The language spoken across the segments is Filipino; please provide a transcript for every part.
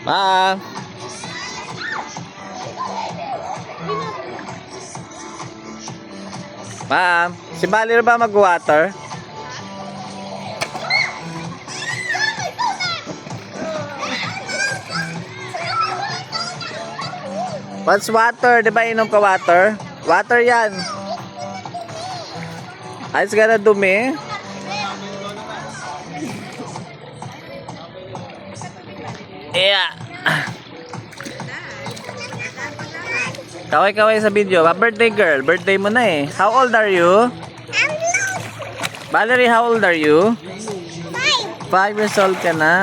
Ma! Ma! Si Valerie ba mag-water? What's water? Di ba inom ka water? Water yan. Ay, it's gonna dumi. Yeah. Kaway-kaway sa video. Birthday girl. Birthday mo na eh. How old are you? Valerie, how old are you? 5 years old ka na.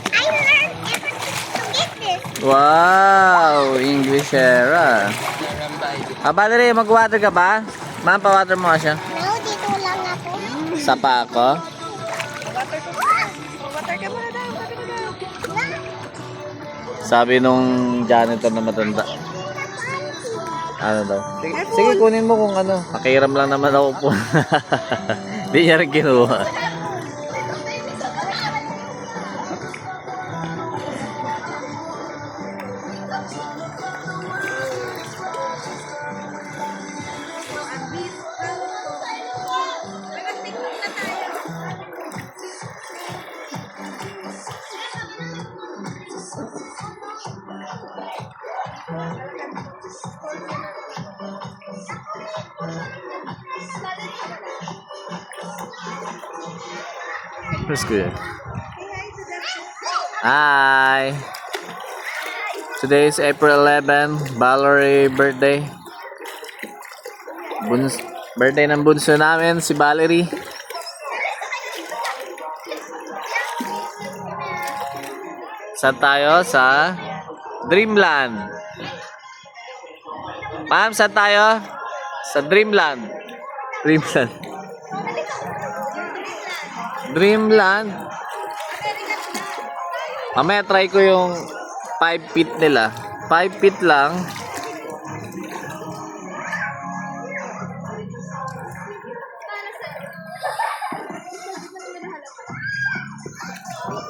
I learned everything to get this. Wow! English era. Valerie, mag-water ka ba? Ma'am, pa-water mo siya. No, dito lang ako. Sapa ako. Water ka muna daw. Sabi nung janitor na matanda. Ano daw? Sige, kunin mo kung ano. Pakiram lang naman ako po. Hindi niya rin kinuha. That's good. Hi. Today is April 11, Valerie birthday. Birthday ng bunso namin, si Valerie. Saan tayo? Sa Dreamland. Ma'am, saan tayo? Sa Dreamland. Dreamland. Mamaya try ko yung 5 feet nila. 5 feet lang.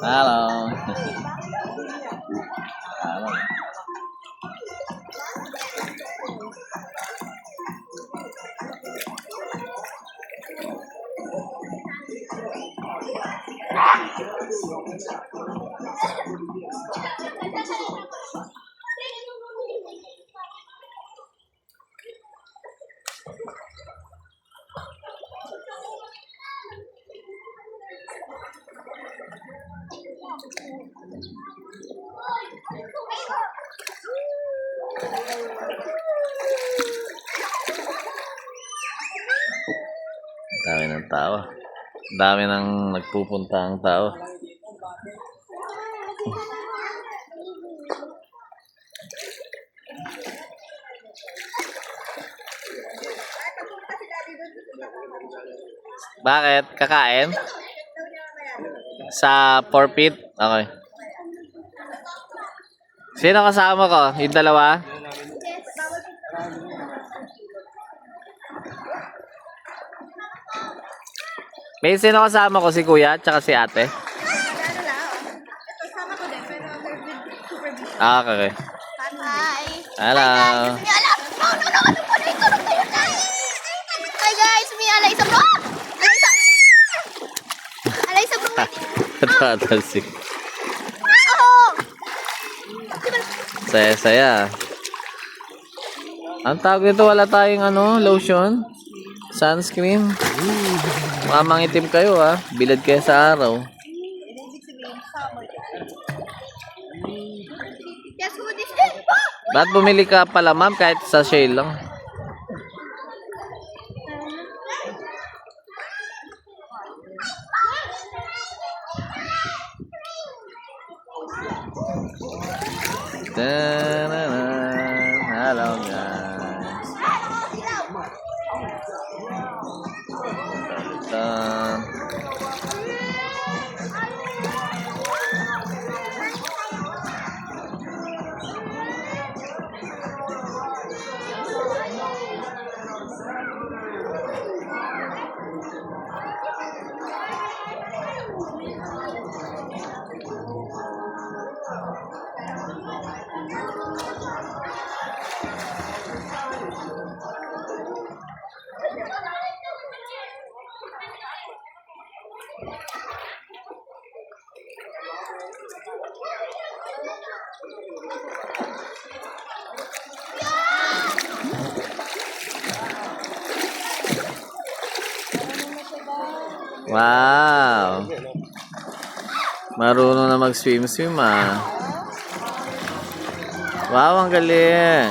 Hello. Hello. Dami ng tao. Dami ng nagpupunta ang tao. Bakit? Kakain? Sa 4 feet? Okay. Sino kasama ko? Yung dalawa? May sino kasama ko? Si kuya tsaka si ate? Ah, okay. Hi. Hello. Hi guys, may alay sa bro. Alay sa bro. Tatalsik. Oh. Saya-saya. Ang tawag nito, wala tayong lotion. Sunscreen. Mangitim kayo ha. Bilad kayo sa araw. Guess who this is? Ba't bumili ka pala ma'am kahit sa shale lang? Hello guys. Wow! Marunong na mag-swim-swim ah. Wow, ang galing!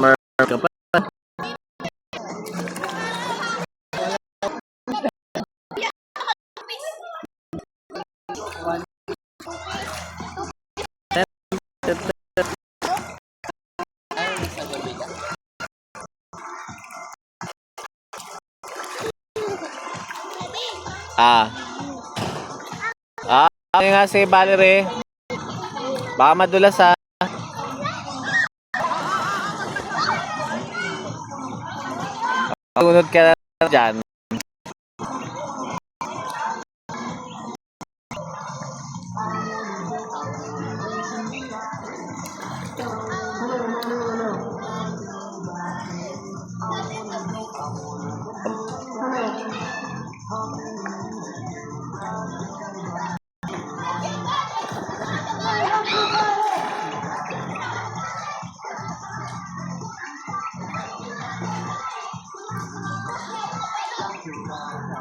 Mer ka pa. Ah. Okay nga si Valerie. Baka madulas ha. Magunod ka na dyan.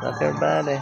Dr. Vale.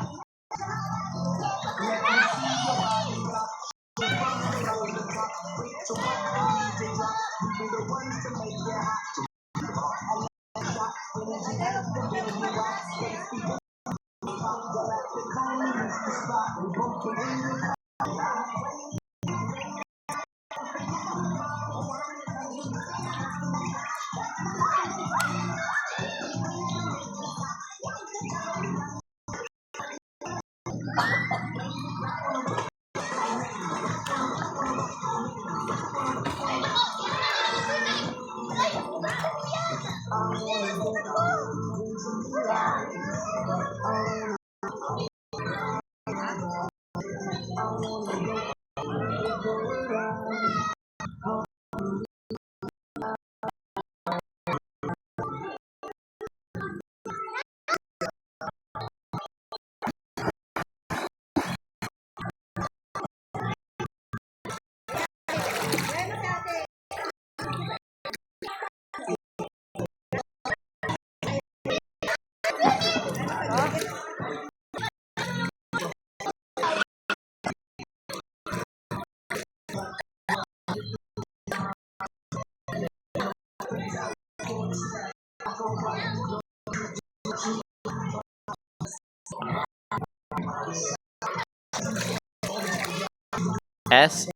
S.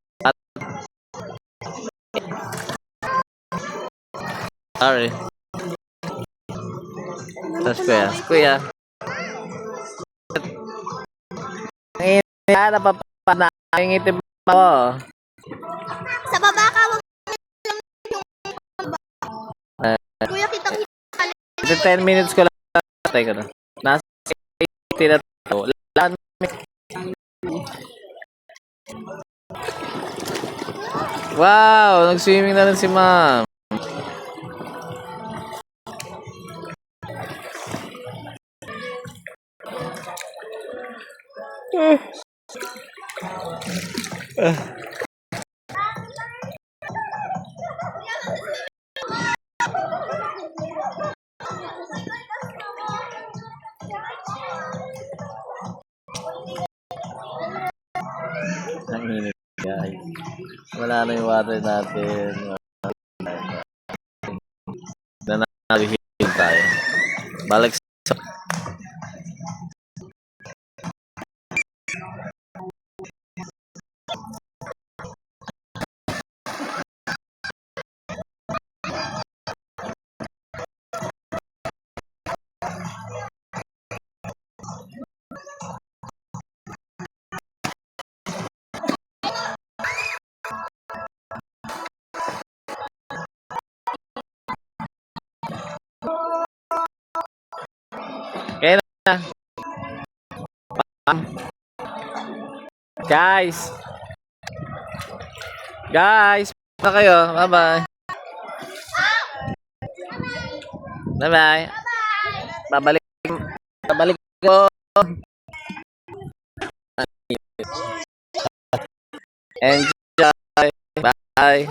Sorry. Tapos kuya. Kuya. Ngayon, napapana. Nangingitim ako. Sa baba ka, wag kuya, kitang 10 minutes ko lang. Patay ko na. Nasa 80 na to. Wow! Nag-swimming na rin si ma'am. Ang init guys. Wala na yung water natin. Na nag-heal tayo. Balik sa... Kaya na. Guys. Guys. Na kayo. Bye-bye. Bye-bye. Babalik. Babalik ko. Enjoy. Bye.